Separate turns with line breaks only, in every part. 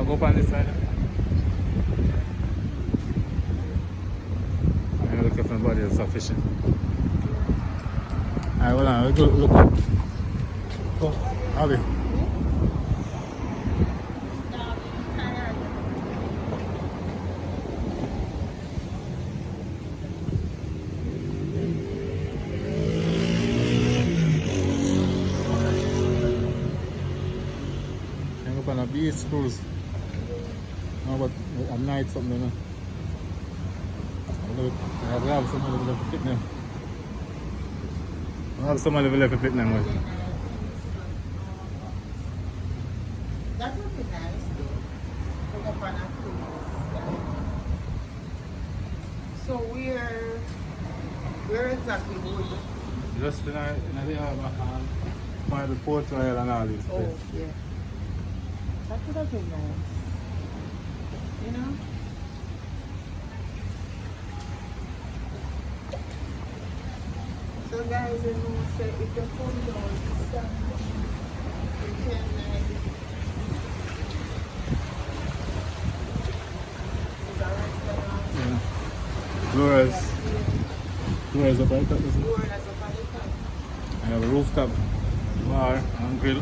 go up on this side. I'm looking for somebody that's sufficient. Alright, hold on, we'll go look up. Oh, Abby. Hang up on a beach cruise. No, but at night something, you know. I have some of the fit now. I have some of the left fit now.
That would be nice though. Look up on a cruise. So where exactly would you?
Just in the by the Port Royal and all these
Oh,
places.
yeah. That would have been nice. You know? So guys, when you say if you come down this side, you can the restaurant.
Yeah. Doors up right up, isn't it?
Door that's up at the top.
I have a rooftop bar and grill.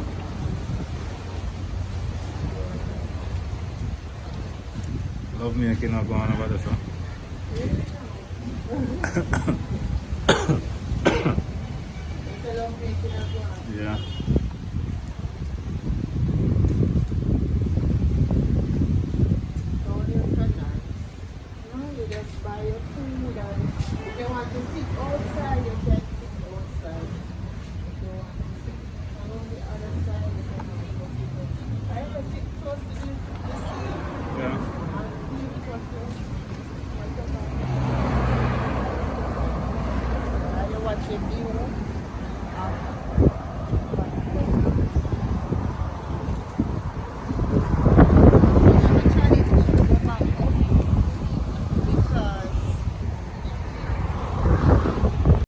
Love making up going over this one.
Instead of making a glass.
Yeah.
So there's a nice. No, you just buy your food and if you want to sit outside, you can sit outside. If you want to sit along the other side, you can also sit outside. I ever sit close to the sea
Yeah.
and feel comfortable. Like you watch the view of